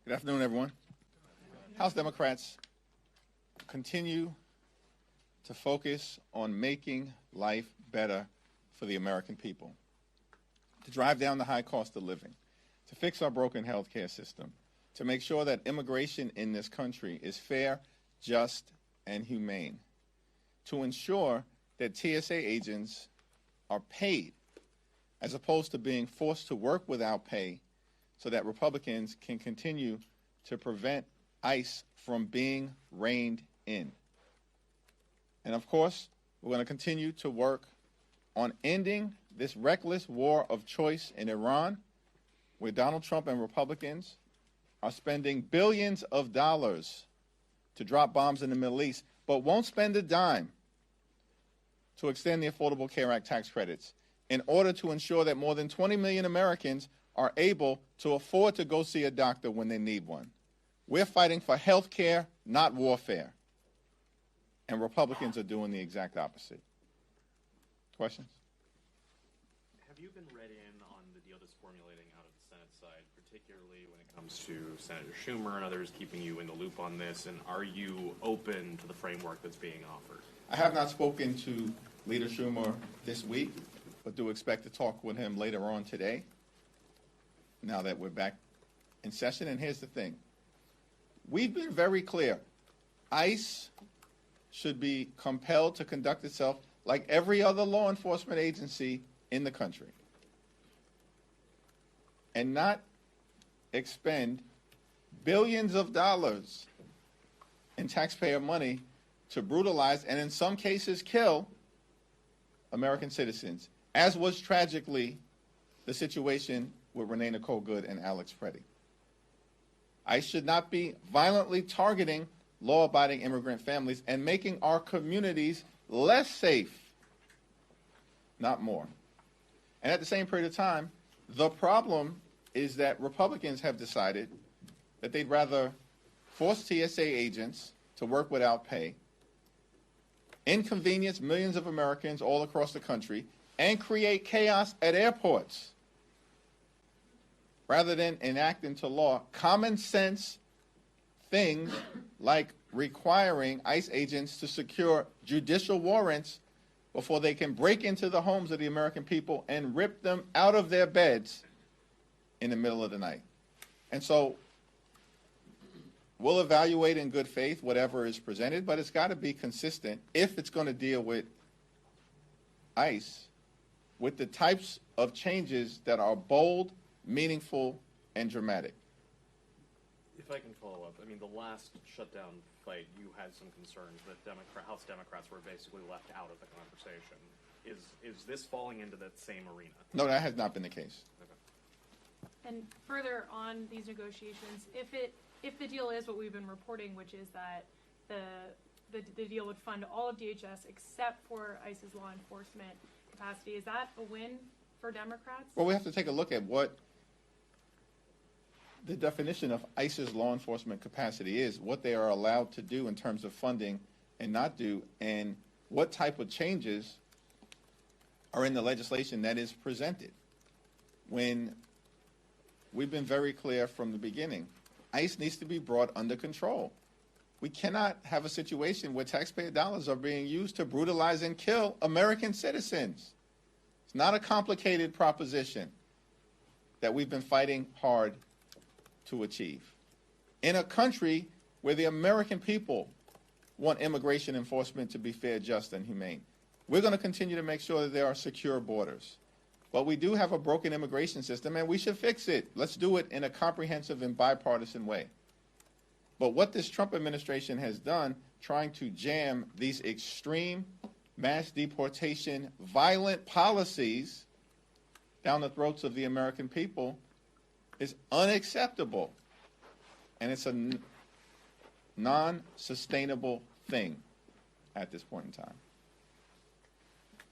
Good afternoon, everyone. House Democrats continue to focus on making life better for the American people, to drive down the high cost of living, to fix our broken health care system, to make sure that immigration in this country is fair, just, and humane, to ensure that TSA agents are paid as opposed to being forced to work without pay so that Republicans can continue to prevent ICE from being reined in. And of course, we're going to continue to work on ending this reckless war of choice in Iran, where Donald Trump and Republicans are spending billions of dollars to drop bombs in the Middle East, but won't spend a dime to extend the Affordable Care Act tax credits in order to ensure that more than 20 million Americans are able to afford to go see a doctor when they need one. We're fighting for health care, not warfare. And Republicans are doing the exact opposite. Questions? Have you been read in on the deal that's formulating out of the Senate side, particularly when it comes to Senator Schumer and others keeping you in the loop on this? And are you open to the framework that's being offered? I have not spoken to Leader Schumer this week, but do expect to talk with him later on today, now that we're back in session. And here's the thing. We've been very clear. ICE should be compelled to conduct itself like every other law enforcement agency in the country and not expend billions of dollars in taxpayer money to brutalize and in some cases kill American citizens, as was tragically the situation with Renee Nicole Good and Alex Preddy. ICE should not be violently targeting law-abiding immigrant families and making our communities less safe, not more. And at the same period of time, the problem is that Republicans have decided that they'd rather force TSA agents to work without pay, inconvenience millions of Americans all across the country, and create chaos at airports, rather than enact into law common sense things like requiring ICE agents to secure judicial warrants before they can break into the homes of the American people and rip them out of their beds in the middle of the night. And so we'll evaluate in good faith whatever is presented, but it's got to be consistent if it's going to deal with ICE with the types of changes that are bold, meaningful, and dramatic. If I can follow up, I mean, the last shutdown fight, you had some concerns that House Democrats were basically left out of the conversation. Is this falling into that same arena? No, that has not been the case. Okay. And further on these negotiations, if the deal is what we've been reporting, which is that the deal would fund all of DHS except for ICE's law enforcement capacity, is that a win for Democrats? Well, we have to take a look at what the definition of ICE's law enforcement capacity is, what they are allowed to do in terms of funding and not do, and what type of changes are in the legislation that is presented. When we've been very clear from the beginning, ICE needs to be brought under control. We cannot have a situation where taxpayer dollars are being used to brutalize and kill American citizens. It's not a complicated proposition that we've been fighting hard to achieve. In a country where the American people want immigration enforcement to be fair, just, and humane, we're going to continue to make sure that there are secure borders. But we do have a broken immigration system, and we should fix it. Let's do it in a comprehensive and bipartisan way. But what this Trump administration has done, trying to jam these extreme mass deportation, violent policies down the throats of the American people, is unacceptable. And it's a non-sustainable thing at this point in time.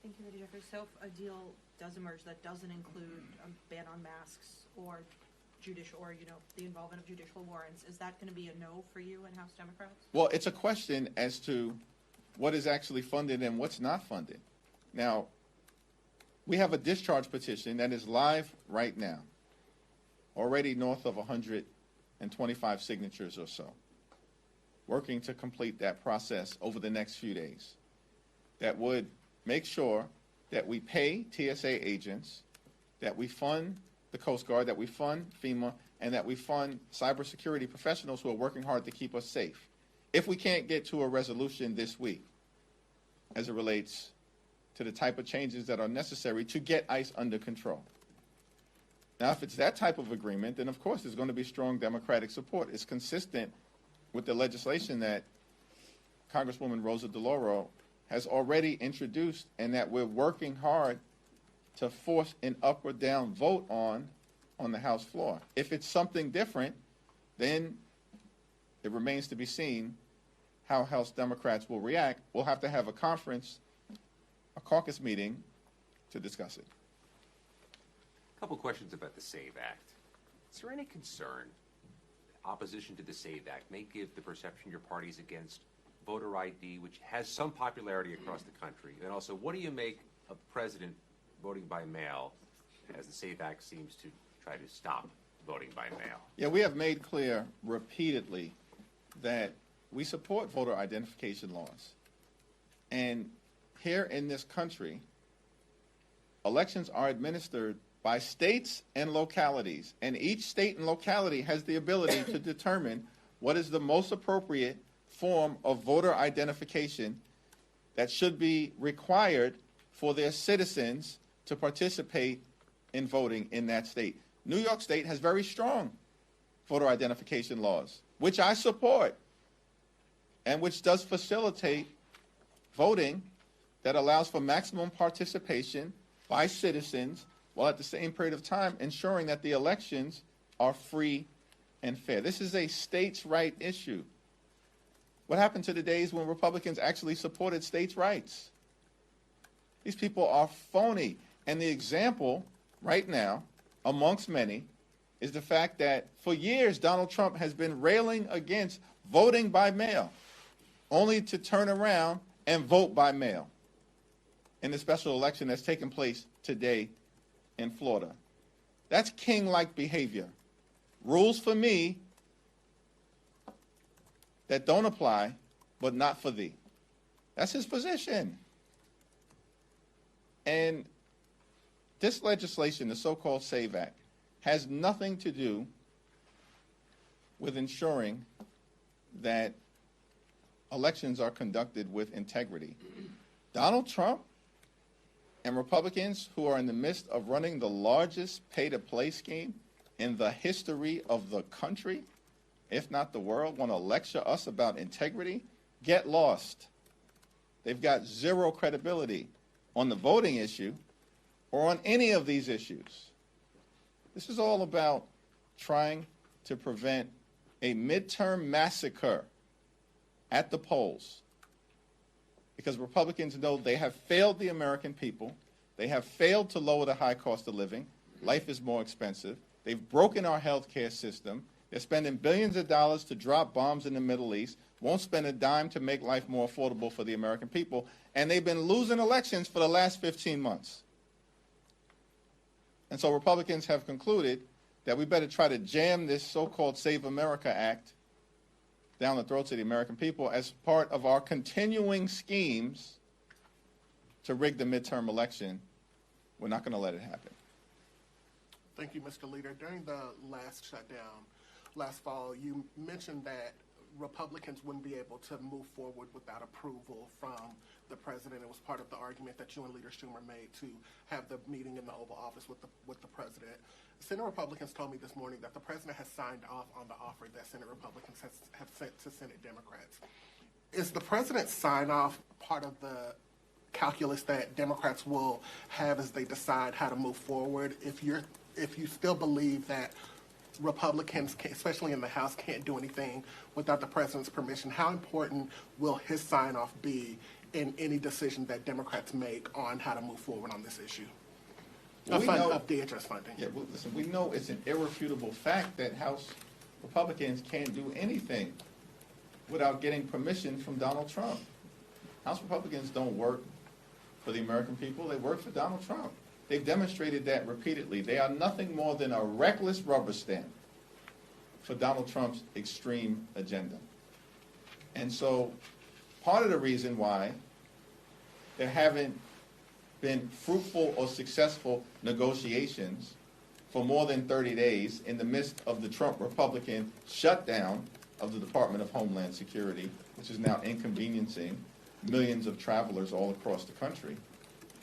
Thank you, Leader Jeffries. So if a deal does emerge that doesn't include a ban on masks or the involvement of judicial warrants, is that going to be a no for you and House Democrats? Well, it's a question as to what is actually funded and what's not funded. Now, we have a discharge petition that is live right now, already north of 100 125 signatures or so, working to complete that process over the next few days. That would make sure that we pay TSA agents, that we fund the Coast Guard, that we fund FEMA, and that we fund cybersecurity professionals who are working hard to keep us safe. If we can't get to a resolution this week as it relates to the type of changes that are necessary to get ICE under control. Now, if it's that type of agreement, then of course there's going to be strong Democratic support. It's consistent with the legislation that Congresswoman Rosa DeLauro has already introduced and that we're working hard to force an up or down vote on the House floor. If it's something different, then it remains to be seen how House Democrats will react. We'll have to have a conference, a caucus meeting to discuss it. A couple questions about the SAVE Act. Is there any concern opposition to the SAVE Act may give the perception your party's against voter ID, which has some popularity across the country? And also, what do you make of the president voting by mail, as the SAVE Act seems to try to stop voting by mail? Yeah, we have made clear repeatedly that we support voter identification laws. And here in this country, elections are administered by states and localities, and each state and locality has the ability to determine what is the most appropriate form of voter identification that should be required for their citizens to participate in voting in that state. New York State has very strong voter identification laws, which I support, and which does facilitate voting that allows for maximum participation by citizens, while at the same period of time ensuring that the elections are free and fair. This is a states' right issue. What happened to the days when Republicans actually supported states' rights? These people are phony. And the example right now, amongst many, is the fact that for years Donald Trump has been railing against voting by mail, only to turn around and vote by mail in the special election that's taking place today in Florida. That's king-like behavior. Rules for me that don't apply, but not for thee. That's his position. And this legislation, the so-called SAVE Act, has nothing to do with ensuring that elections are conducted with integrity. Donald Trump and Republicans who are in the midst of running the largest pay-to-play scheme in the history of the country, if not the world, want to lecture us about integrity, get lost. They've got zero credibility on the voting issue or on any of these issues. This is all about trying to prevent a midterm massacre at the polls, because Republicans know they have failed the American people. They have failed to lower the high cost of living. Life is more expensive. They've broken our health care system. They're spending billions of dollars to drop bombs in the Middle East, won't spend a dime to make life more affordable for the American people, and they've been losing elections for the last 15 months. And so Republicans have concluded that we better try to jam this so-called Save America Act down the throats of the American people as part of our continuing schemes to rig the midterm election. We're not going to let it happen. Thank you, Mr. Leader. During the last shutdown, last fall, you mentioned that Republicans wouldn't be able to move forward without approval from the president. It was part of the argument that you and Leader Schumer made to have the meeting in the Oval Office with the president. Senate Republicans told me this morning that the president has signed off on the offer that Senate Republicans have sent to Senate Democrats. Is the president's sign-off part of the calculus that Democrats will have as they decide how to move forward? If you still believe that Republicans, especially in the House, can't do anything without the president's permission, how important will his sign-off be in any decision that Democrats make on how to move forward on this issue? Of DHS funding. Yeah, well, listen, we know it's an irrefutable fact that House Republicans can't do anything without getting permission from Donald Trump. House Republicans don't work for the American people, they work for Donald Trump. They've demonstrated that repeatedly. They are nothing more than a reckless rubber stamp for Donald Trump's extreme agenda. And so part of the reason why there haven't been fruitful or successful negotiations for more than 30 days in the midst of the Trump Republican shutdown of the Department of Homeland Security, which is now inconveniencing millions of travelers all across the country,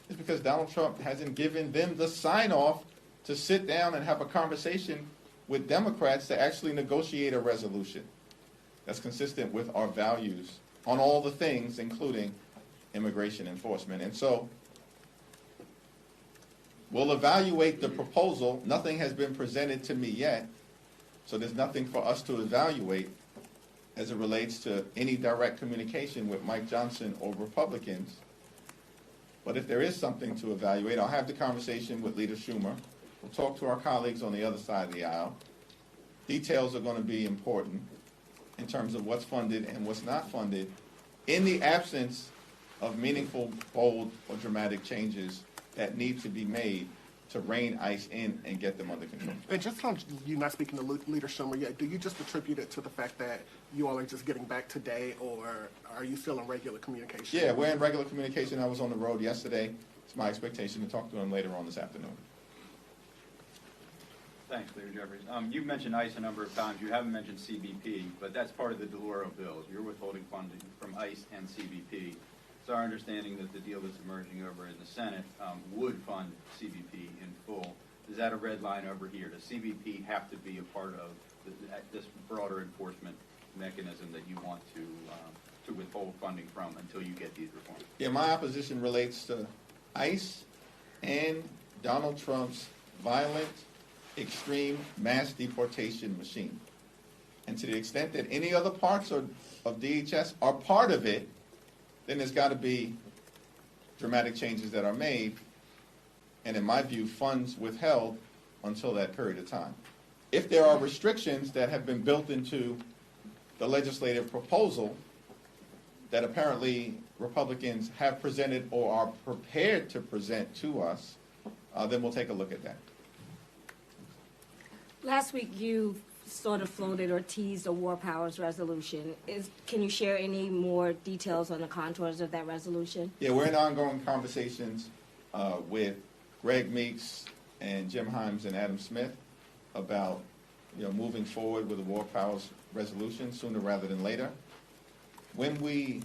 is because Donald Trump hasn't given them the sign-off to sit down and have a conversation with Democrats to actually negotiate a resolution that's consistent with our values on all the things, including immigration enforcement. And so we'll evaluate the proposal. Nothing has been presented to me yet, so there's nothing for us to evaluate as it relates to any direct communication with Mike Johnson or Republicans. But if there is something to evaluate, I'll have the conversation with Leader Schumer. We'll talk to our colleagues on the other side of the aisle. Details are going to be important in terms of what's funded and what's not funded in the absence of meaningful, bold, or dramatic changes that need to be made to rein ICE in and get them under control. And just on you not speaking to Leader Schumer yet, do you just attribute it to the fact that you all are just getting back today, or are you still in regular communication? Yeah, we're in regular communication. I was on the road yesterday. It's my expectation to talk to him later on this afternoon. Thanks, Leader Jeffries. You've mentioned ICE a number of times. You haven't mentioned CBP, but that's part of the DeLauro bills. You're withholding funding from ICE and CBP. It's our understanding that the deal that's emerging over in the Senate would fund CBP in full. Is that a red line over here? Does CBP have to be a part of this broader enforcement mechanism that you want to withhold funding from until you get these reforms? Yeah, my opposition relates to ICE and Donald Trump's violent, extreme mass deportation machine. And to the extent that any other parts of DHS are part of it, then there's got to be dramatic changes that are made, and in my view, funds withheld until that period of time. If there are restrictions that have been built into the legislative proposal that apparently Republicans have presented or are prepared to present to us, then we'll take a look at that. Last week, you sort of floated or teased a war powers resolution. Can you share any more details on the contours of that resolution? Yeah, we're in ongoing conversations with Greg Meeks and Jim Himes and Adam Smith about moving forward with a war powers resolution sooner rather than later. When we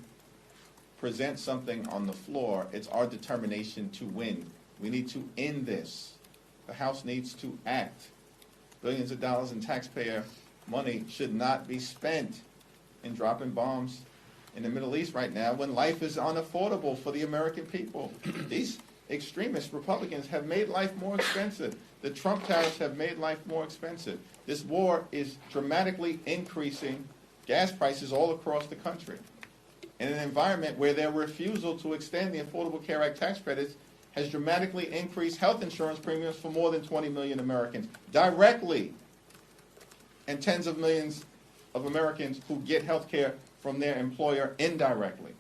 present something on the floor, it's our determination to win. We need to end this. The House needs to act. Billions of dollars in taxpayer money should not be spent in dropping bombs in the Middle East right now when life is unaffordable for the American people. These extremist Republicans have made life more expensive. The Trump tariffs have made life more expensive. This war is dramatically increasing gas prices all across the country. In an environment where their refusal to extend the Affordable Care Act tax credits has dramatically increased health insurance premiums for more than 20 million Americans directly, and tens of millions of Americans who get health care from their employer indirectly.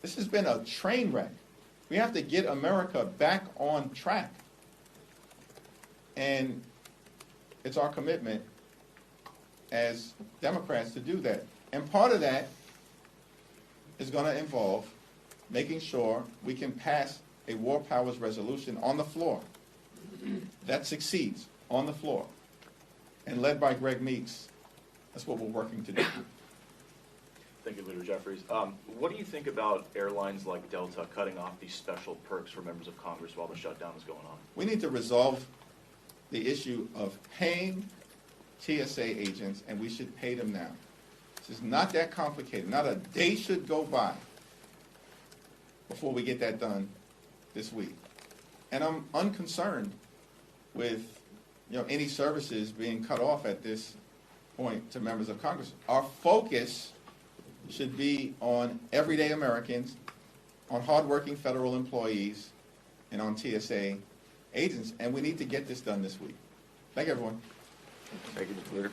This has been a train wreck. We have to get America back on track. And it's our commitment as Democrats to do that. And part of that is going to involve making sure we can pass a war powers resolution on the floor that succeeds on the floor, and led by Greg Meeks. That's what we're working to do. Thank you, Leader Jeffries. What do you think about airlines like Delta cutting off these special perks for members of Congress while the shutdown is going on? We need to resolve the issue of paying TSA agents, and we should pay them now. This is not that complicated. Not a day should go by before we get that done this week. And I'm unconcerned with any services being cut off at this point to members of Congress. Our focus should be on everyday Americans, on hardworking federal employees, and on TSA agents, and we need to get this done this week. Thank you, everyone. Thank you, Mr. Leader.